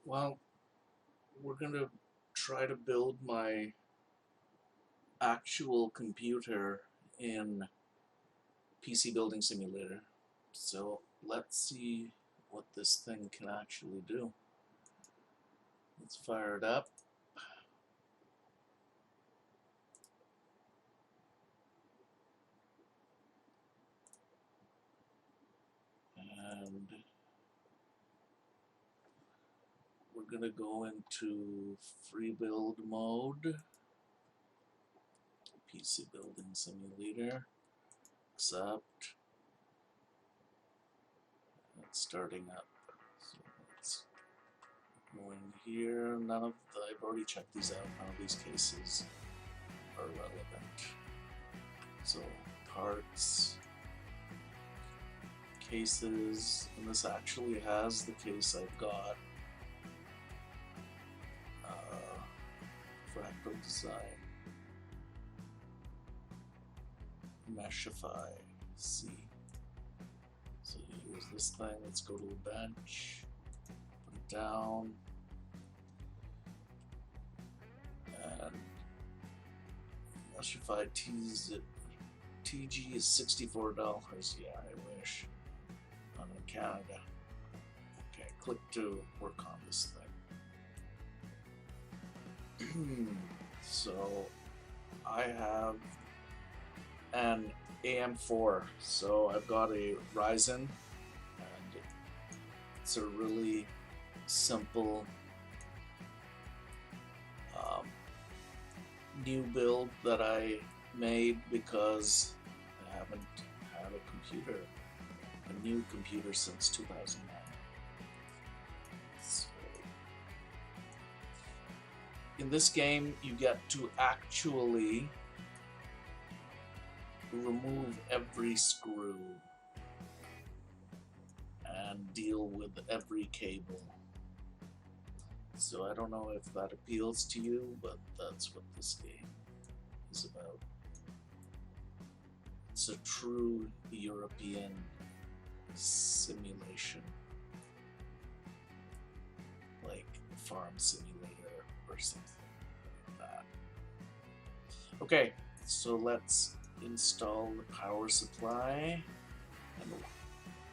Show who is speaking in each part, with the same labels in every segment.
Speaker 1: Well, we're gonna try to build my actual computer in PC Building Simulator. So let's see what this thing can actually do. Let's fire it up. And we're gonna go into free build mode. PC Building Simulator. Accept. It's starting up. So let's go in here. I've already checked these out. None of these cases are relevant. So parts, cases, and this actually has the case I've got. Fractal design. Meshify. C. So here's this thing. Let's go to the bench. Put it down. And Meshify TG is $64. Yeah, I wish. I'm in Canada. Okay, click to work on this thing. So I have an AM4, so I've got a Ryzen, and it's a really simple new build that I made because I haven't had a new computer since 2009. So in this game, you get to actually remove every screw and deal with every cable. So I don't know if that appeals to you, but that's what this game is about. It's a true European simulation, like Farm Simulator or something like that. Okay, so let's install the power supply. And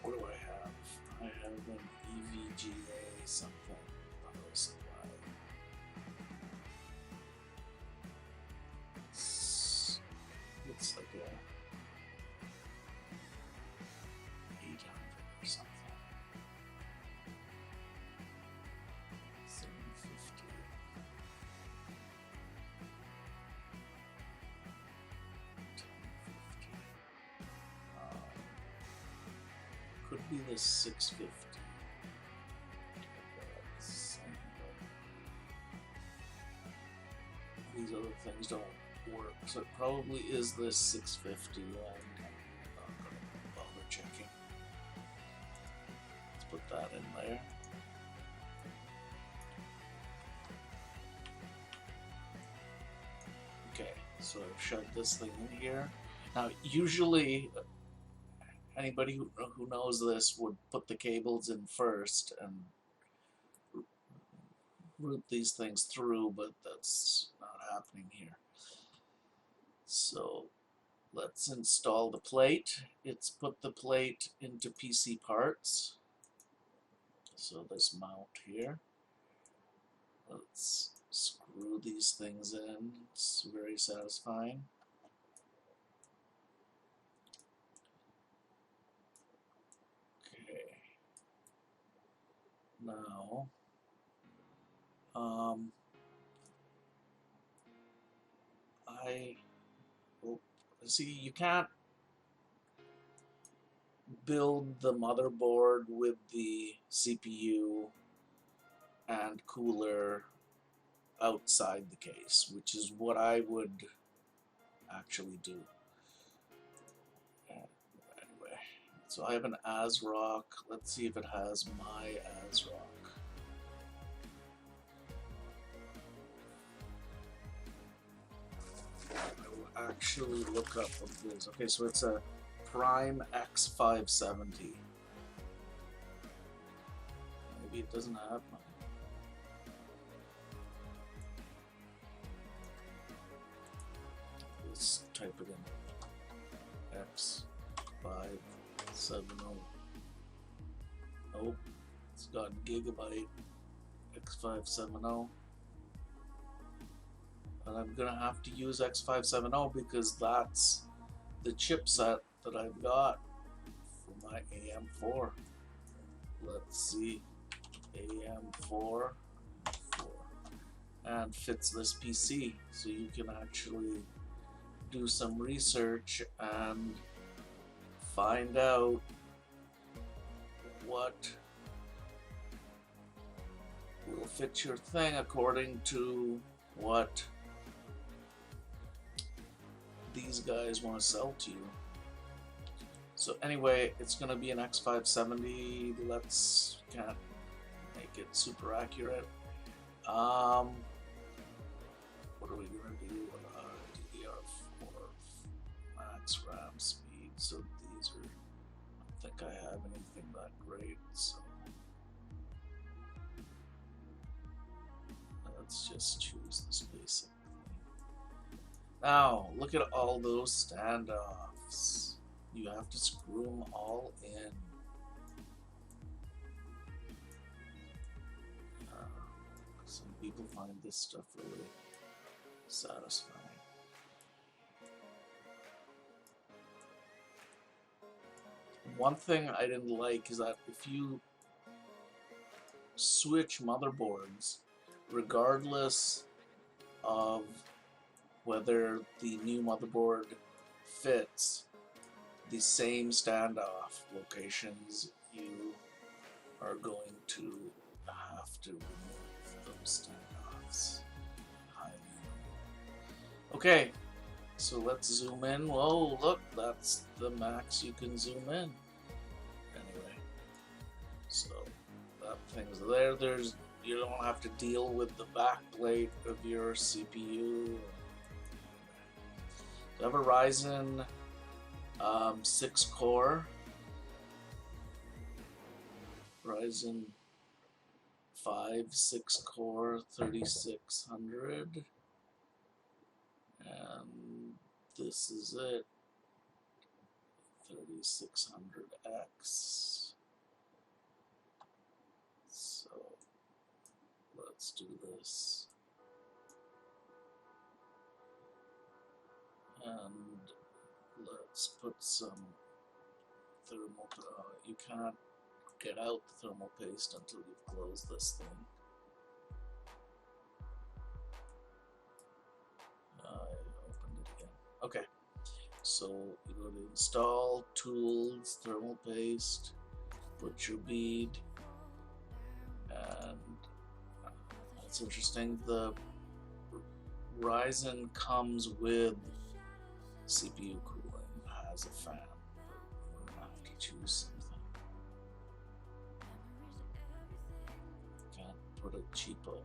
Speaker 1: what do I have? I have an EVGA something power supply. It's like a 800 or something. 750. Could be the 650. These other things don't work, so it probably is this 650, and I'm not going to bother checking. Let's put that in there. Okay, so I've shoved this thing in here. Now, usually, anybody who knows this would put the cables in first and route these things through, but that's not happening here. So let's install the plate. It's put the plate into PC parts. So this mount here. Let's screw these things in. It's very satisfying. Okay. Now, see, you can't build the motherboard with the CPU and cooler outside the case, which is what I would actually do. Anyway, so I have an ASRock. Let's see if it has my ASRock. Actually look up what it is. Okay, so it's a Prime X570. Maybe it doesn't have mine. type it in. X570. Oh, it's got Gigabyte X570. And I'm gonna have to use X570 because that's the chipset that I've got for my AM4. Let's see, AM4 and fits this PC, so you can actually do some research and find out what will fit your thing according to what these guys want to sell to you. So anyway, it's going to be an X570. Let's can't make it super accurate. What are we going to do? DDR4 max RAM speed. So these are, I don't think I have anything that great. So let's just choose this basic thing. Now, look at all those standoffs. You have to screw them all in. Some people find this stuff really satisfying. One thing I didn't like is that if you switch motherboards, regardless of whether the new motherboard fits the same standoff locations, you are going to have to remove those standoffs. Okay, so let's zoom in. Whoa, look, that's the max you can zoom in. Anyway, so that thing's there. You don't have to deal with the backplate of your CPU. I have a Ryzen 6 core, Ryzen 5 6 core 3600, and this is it, 3600X. So let's do this, and let's put some thermal. You can't get out the thermal paste until you've closed this thing. I opened it again. Okay, so you go to install, tools, thermal paste, put your bead, and it's interesting, the Ryzen comes with CPU cooling, has a fan, but we're gonna have to choose something. Can't put a cheapo.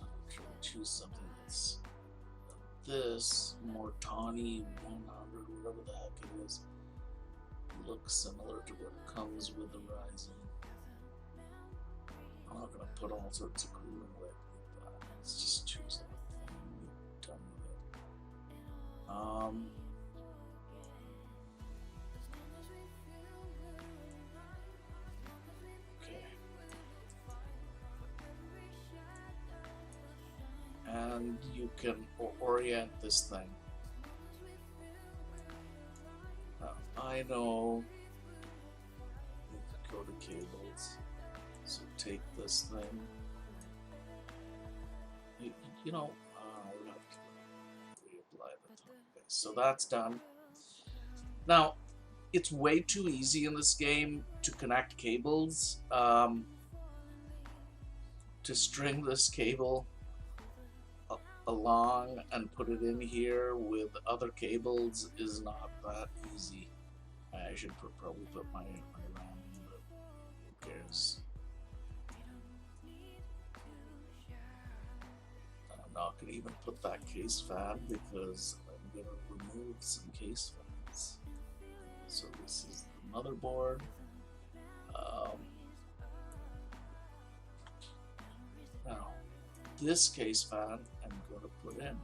Speaker 1: I'm trying to choose something that's this Mortani 100, whatever the heck it is. Looks similar to what comes with the Ryzen. I'm not gonna put all sorts of cooling like that. Let's just choose that thing and be done with it. Okay. And you can orient this thing. I know. Go to cables. So take this thing. You know, I'll have to reapply the thermal paste. So that's done. Now, it's way too easy in this game to connect cables. To string this cable along and put it in here with other cables is not that easy. I should probably put my RAM in, but who cares? I'm not going to even put that case fan because I'm going to remove some case fans. So this is the motherboard. Now, this case fan I'm going to put in.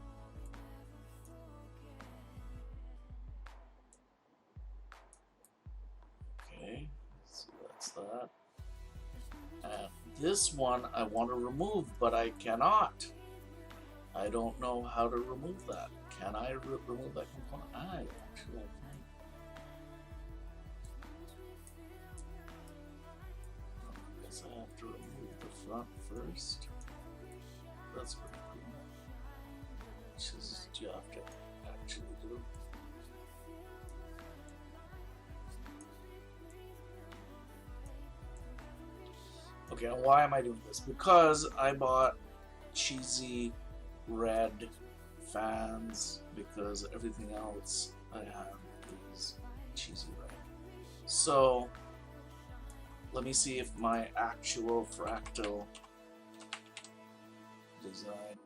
Speaker 1: Okay, so that's that. And this one I want to remove, but I cannot. I don't know how to remove that. Can I remove that component? I actually can. I guess I have to remove the front first. That's pretty cool. Which is you have to actually do. Okay, and why am I doing this? Because I bought cheesy red fans because everything else I have is cheesy red. So let me see if my actual Fractal design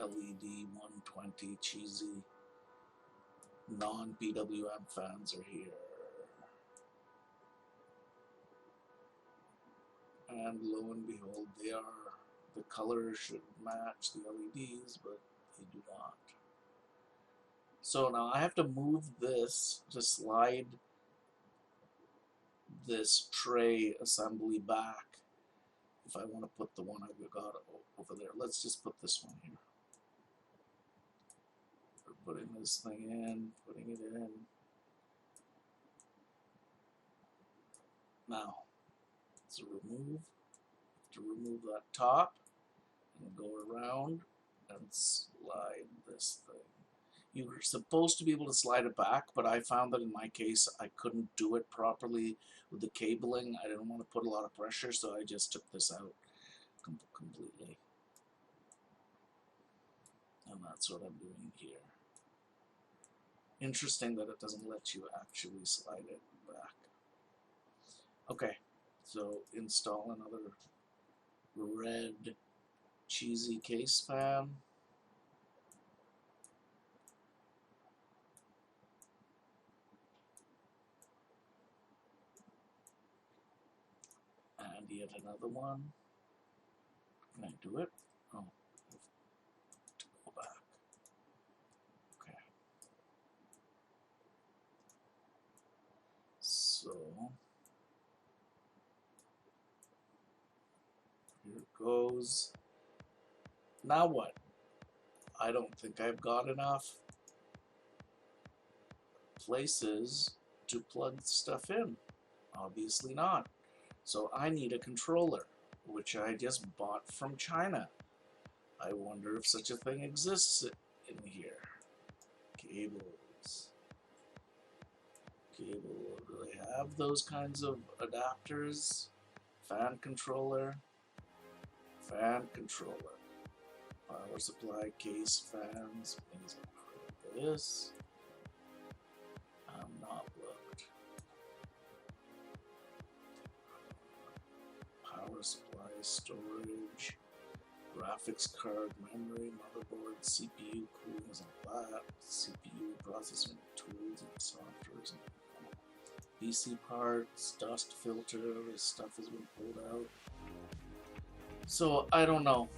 Speaker 1: LED 120 cheesy non-PWM fans are here. And lo and behold, they are. The colors should match the LEDs, but they do not. So now I have to move this to slide this tray assembly back if I want to put the one I got over there. Let's just put this one here. We're putting this thing in, putting it in. Now, to remove that top and go around and slide this thing. You were supposed to be able to slide it back, but I found that in my case I couldn't do it properly with the cabling. I didn't want to put a lot of pressure, so I just took this out completely. And that's what I'm doing here. Interesting that it doesn't let you actually slide it back. Okay, so install another red cheesy case fan. And yet another one. Can I do it? Oh, to go back. Okay. So here it goes. Now what? I don't think I've got enough places to plug stuff in. Obviously not. So I need a controller, which I just bought from China. I wonder if such a thing exists in here. Cables. Cable. Do they have those kinds of adapters? Fan controller. Fan controller. Power supply, case fans. Things like this. I'm not looked. Power supply, storage, graphics card, memory, motherboard, CPU, cooling is like that, CPU, processing tools and softwares, and PC parts, dust filter, this stuff has been pulled out. So I don't know.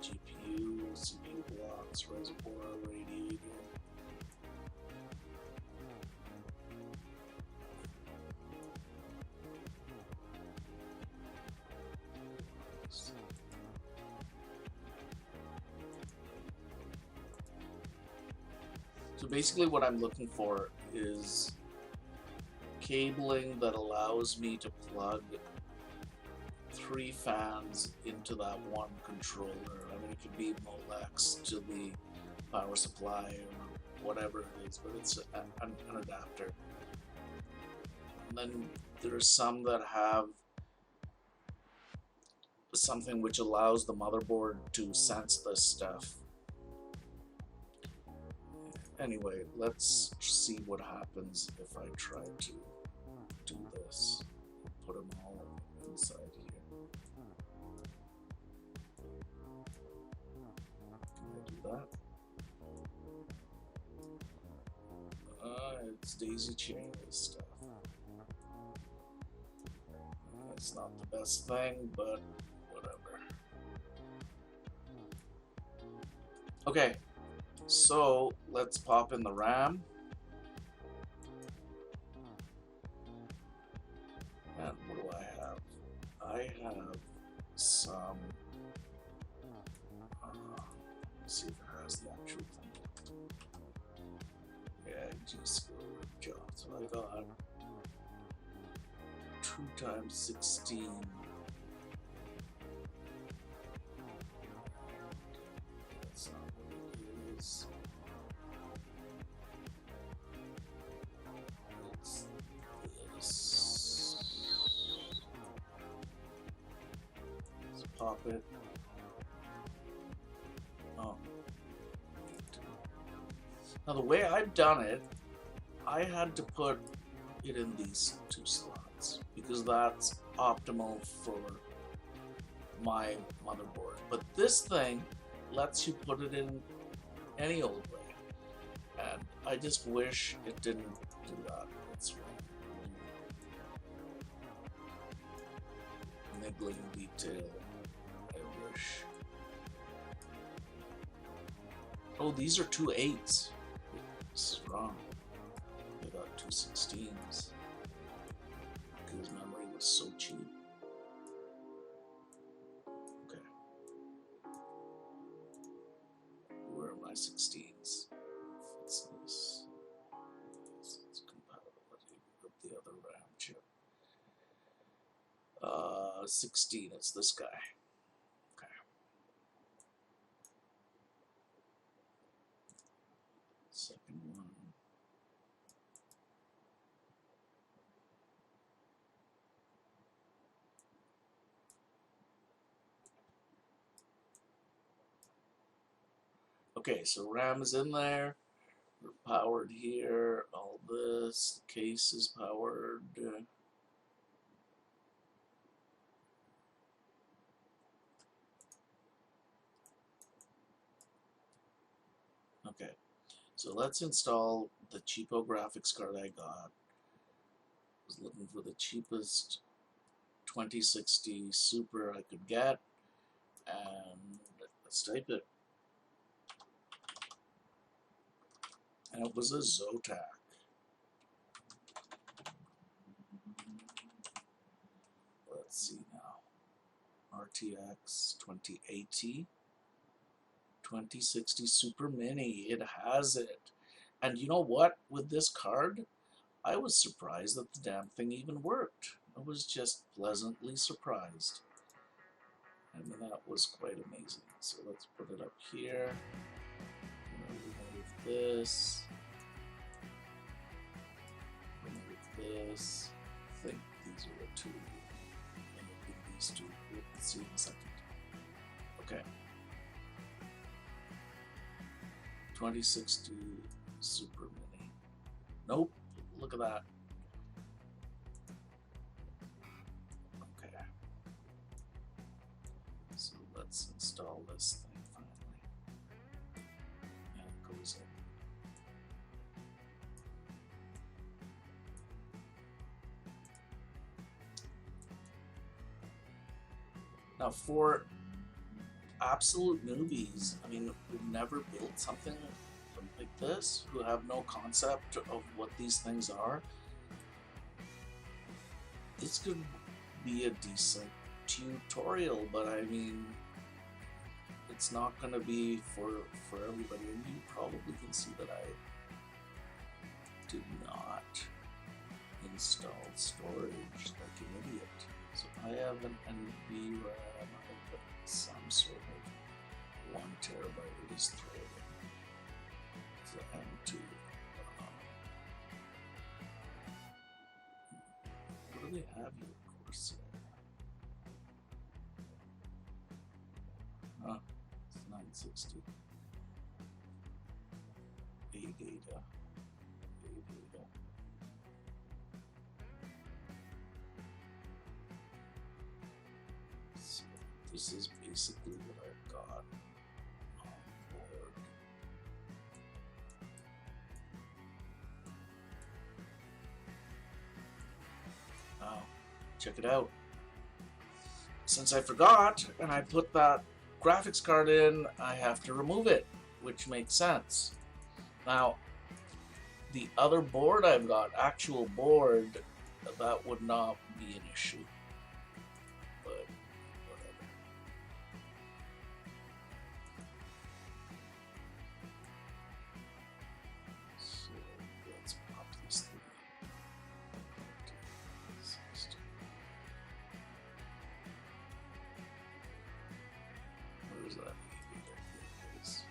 Speaker 1: GPU, CPU blocks, reservoir, radiator. So basically what I'm looking for is cabling that allows me to plug 3 fans into that one controller. I mean, it could be Molex to the power supply or whatever it is, but it's an adapter. And then there's some that have something which allows the motherboard to sense this stuff. Anyway, let's see what happens if I try to do this. Put them all inside here. daisy chain this stuff. It's not the best thing, but whatever. Okay, so let's pop in the RAM. And what do I have? I have some. Let's see if it has the actual thing. Yeah, G-Skill job. So I got 2 times 16. That's not what it is. It's this. Let's pop it. Oh. Now the way I've done it, I had to put it in these 2 slots because that's optimal for my motherboard. But this thing lets you put it in any old way, and I just wish it didn't do that. It's niggling detail. I wish. Oh, these are 2 8s. This is wrong. I got 2 16s because memory was so cheap. Okay. Where are my 16s? It's this. It's compatibility with the other RAM chip. 16, it's this guy. Okay. Second one. Okay, so RAM is in there. We're powered here. All this. The case is powered. Okay, so let's install the cheapo graphics card I got. I was looking for the cheapest 2060 Super I could get, and let's type it. And it was a Zotac. Let's see now. RTX 2080. 2060 Super Mini. It has it. And you know what? With this card, I was surprised that the damn thing even worked. I was just pleasantly surprised. I mean, that was quite amazing. So let's put it up here. Remove this. Remove this. I think these are the 2. Removing these 2. Let's see in a second. Okay. 2060 Super Mini. Nope. Look at that. Okay. So let's install this thing finally. And it goes in. Now for absolute newbies, I mean, who've never built something like this, who have no concept of what these things are, this could be a decent tutorial, but I mean, it's not going to be for everybody, and you probably can see that I did not install storage like an idiot. So I have an NVRAM, I put some sort of 1 terabyte of this thread. It's the M2. What do they have here? Corsair. It's 960. ADATA. So this is basically what I've got on board. check it out. Since I forgot and I put that graphics card in, I have to remove it, which makes sense. Now, the other board I've got, actual board, that would not be an issue. But whatever. So let's pop this thing. Where is that? There it is.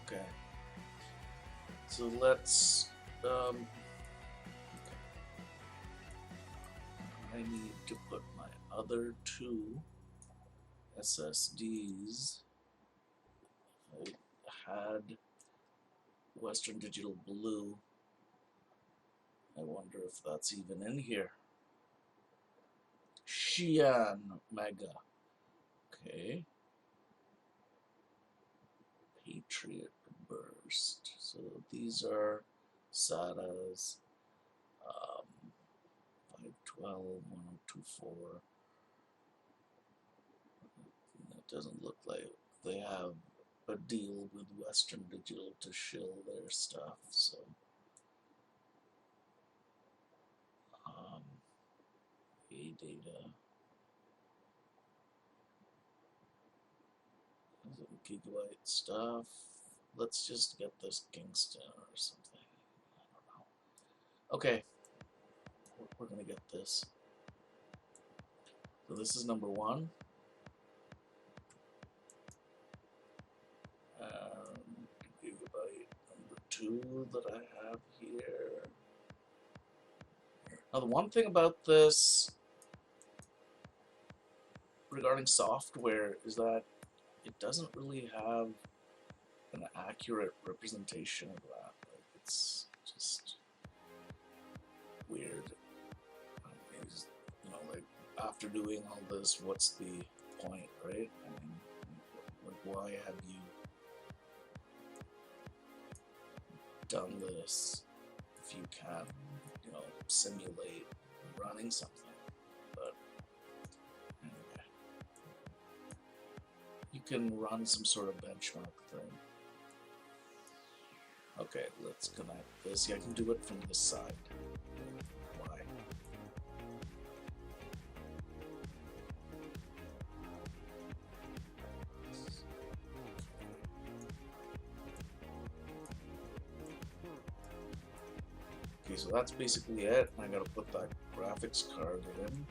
Speaker 1: Okay. So let's I need to put my other two SSDs. I had Western Digital Blue. I wonder if that's even in here. Xi'an Mega. Okay. Patriot Burst. So these are SATAs. 512, 1024. It doesn't look like they have a deal with Western Digital to shill their stuff, so A-Data gigabyte stuff. Let's just get this Kingston or something. I don't know. Okay, we're gonna get this. So this is number one. Gigabyte number two that I have here. Now the one thing about this regarding software is that it doesn't really have an accurate representation of that. Like, it's just weird. It's, you know, like after doing all this, what's the point, right? I mean, like, why have you done this if you can't, you know, simulate running something? But anyway, you can run some sort of benchmark thing. Okay, let's connect this. Yeah, I can do it from this side. Why? Okay, so that's basically it. I gotta put that graphics card in.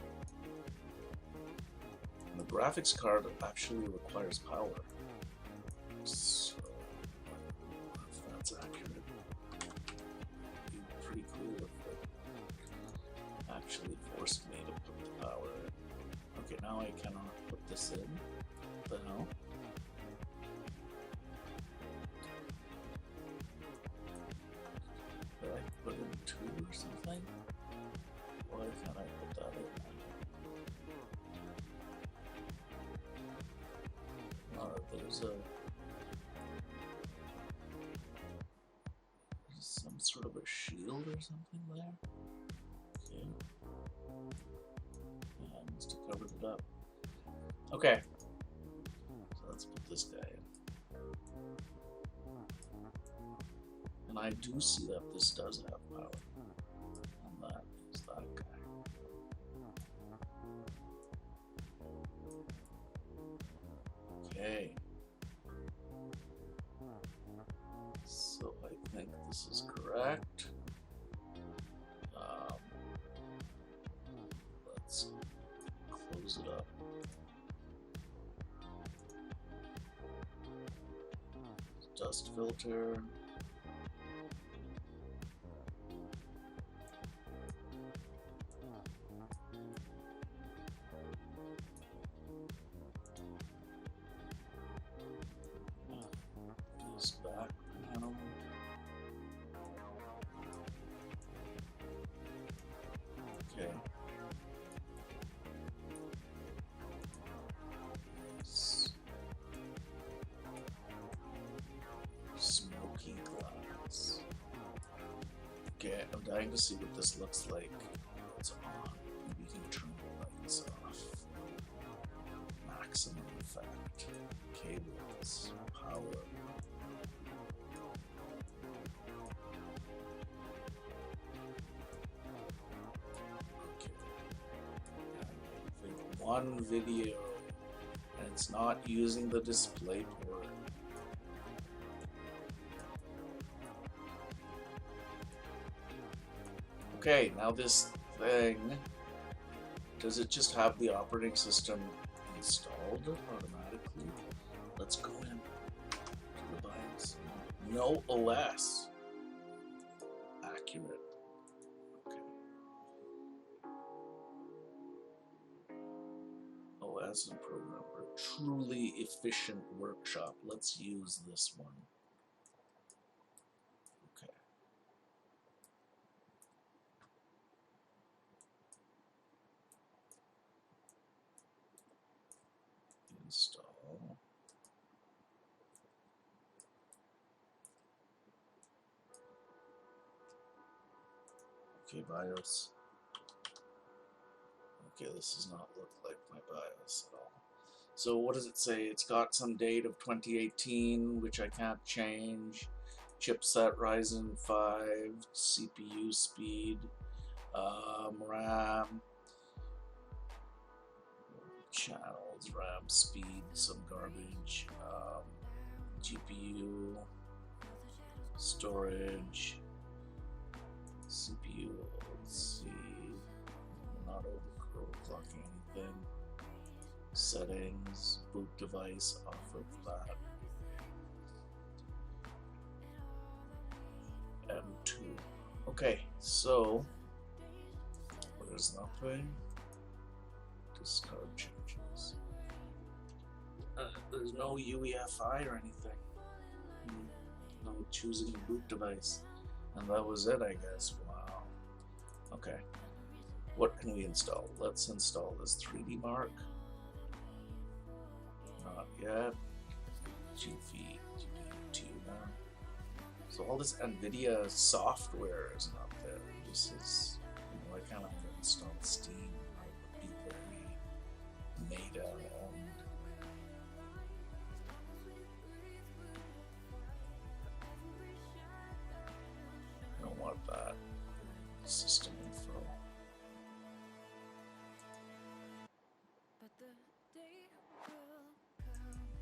Speaker 1: And the graphics card actually requires power. So, if that's accurate, it'd be pretty cool if it actually forced me to put the power in. Okay, now I cannot put this in. What the hell? Did I put in 2 or something? Why can't I put that in? There's some sort of a shield or something there. Okay. Yeah, I must have covered it up. Okay. So let's put this guy in. And I do see that this does have power. And that is that guy. Okay. So I think this is correct. Let's close it up. Dust filter. This back panel. Okay. trying to see what this looks like. It's on. We can turn the lights off. Maximum effect. Cables. Power. Okay. I think one video, and it's not using the display port. Okay, now this thing, does it just have the operating system installed automatically? Let's go in to the BIOS. No OS. Accurate. Okay. OS and programmer. Truly efficient workshop. Let's use this one. Okay. Install. Okay, BIOS. Okay, this does not look like my BIOS at all. So what does it say? It's got some date of 2018, which I can't change. Chipset Ryzen 5, CPU speed, RAM, channels, RAM speed, some garbage, GPU, storage, CPU, let's see, not overclocking anything, settings, boot device, off of that, M2. Okay, so there's nothing. Discard changes. There's no UEFI or anything. No choosing a boot device. And that was it, I guess. Wow. Okay. What can we install? Let's install this 3D Mark. Not yet. GPU tuner. So all this NVIDIA software is not there. This is, you know, I kind of install Steam. I would be very meta owned. I don't want that. System info.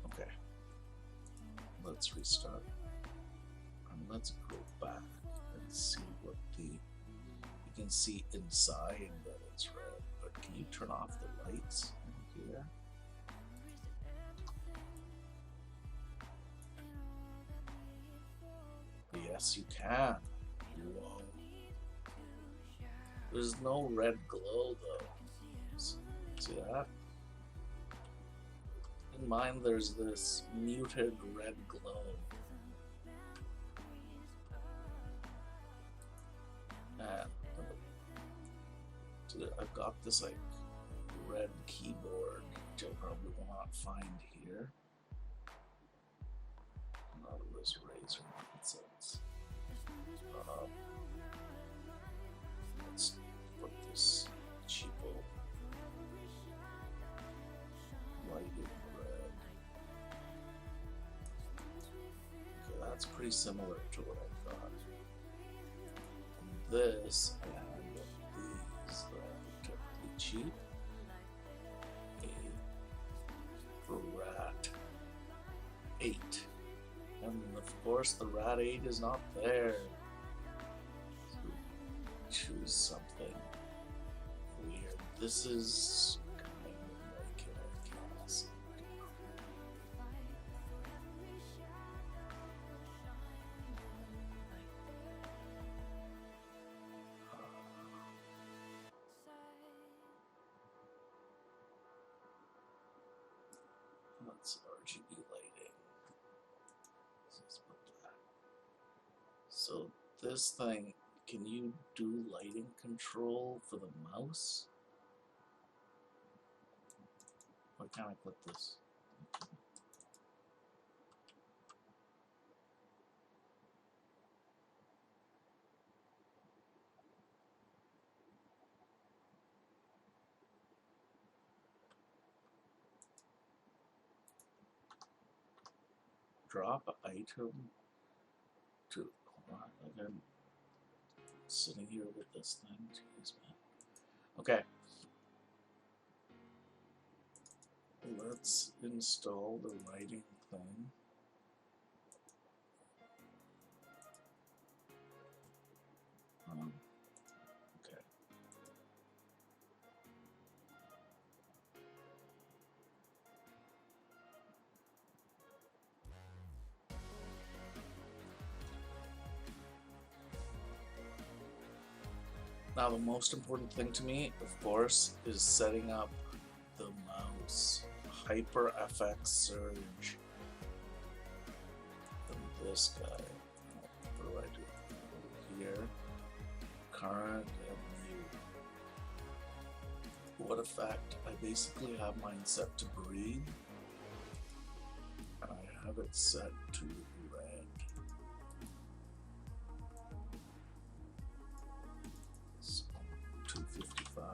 Speaker 1: Okay. Let's restart. And let's go back and see what the, you can see inside that it's red, but can you turn off the lights in here? Yes, you can. Whoa. There's no red glow though. See that? In mine there's this muted red glow. And so I've got this like red keyboard, which I probably will not find here. None of this Razer nonsense. Let's put this cheapo light in red. Okay, that's pretty similar to what I thought. And this, I had these that are typically cheap. A Rat 8. And of course the Rat 8 is not there. So choose something weird. This is kind of like a classic. Let's RGB lighting. Let's put that. So this thing, can you do lighting control for the mouse? Why can't I click this? drop item to. Hold on, like I'm sitting here with this thing. Jeez, man. Okay. Let's install the lighting thing. Okay. Now the most important thing to me, of course, is setting up the mouse. HyperFX Surge. And this guy. What do I do? Here. Current and mute. What effect? I basically have mine set to breathe. And I have it set to red. So 255.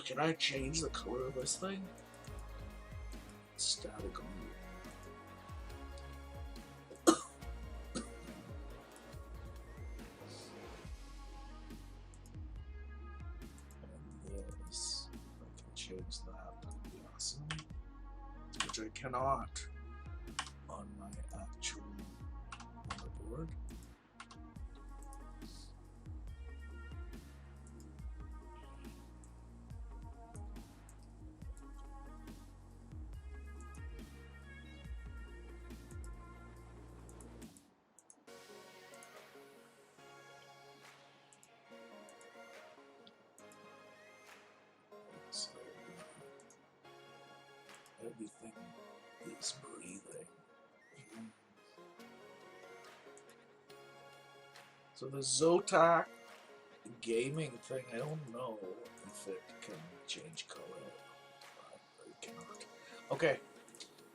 Speaker 1: Can I change the color of this thing? Static only. And this, I can change that. That would be awesome. Which I cannot on my actual motherboard. So everything is breathing. So the Zotac gaming thing, I don't know if it can change color. It cannot. Okay,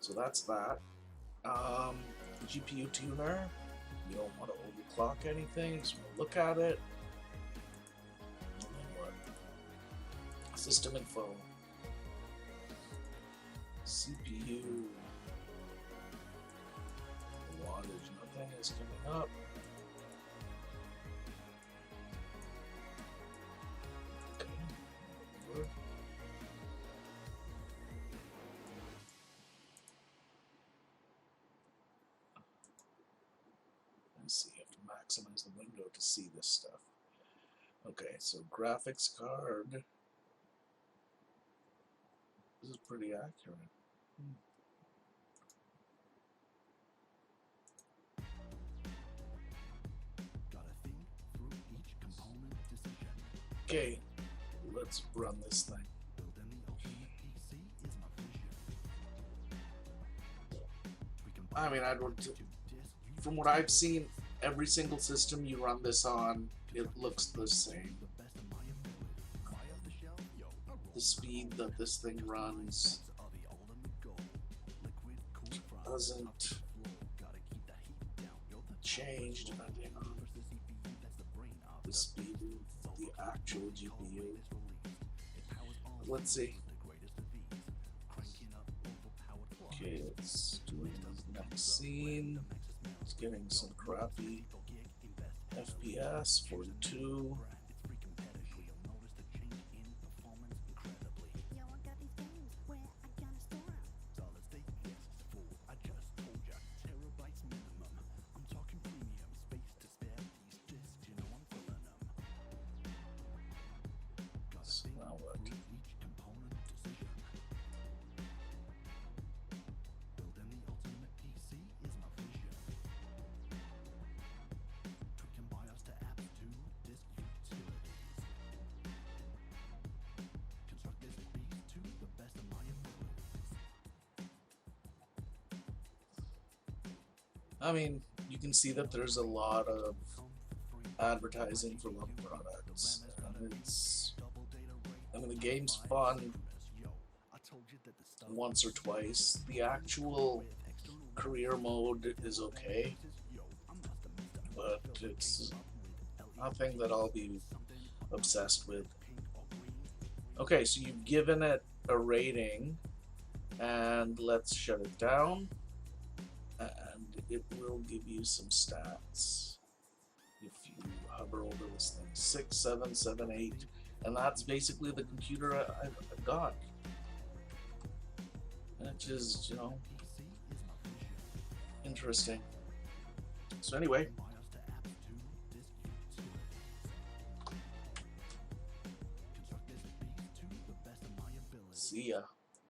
Speaker 1: so that's that. GPU tuner. You don't want to overclock anything. You just want to look at it. And then what? System info. CPU. Wattage. Nothing is coming up. Okay. Let's see. You have to maximize the window to see this stuff. Okay, so graphics card. This is pretty accurate. Okay, let's run this thing. I mean, I don't. From what I've seen, every single system you run this on, it looks the same. The speed that this thing runs doesn't change depending on the speed of the actual GPU. Let's see. Okay, let's do the next scene. It's getting some crappy FPS, 42. So now what? I mean, you can see that there's a lot of advertising for love products, and I mean, the game's fun once or twice. The actual career mode is okay, but it's nothing that I'll be obsessed with. Okay, so you've given it a rating, and let's shut it down, and it will give you some stats if you hover over this thing. 6, 7, 7, 8, and that's basically the computer I got, which is, you know, interesting. So anyway, see ya.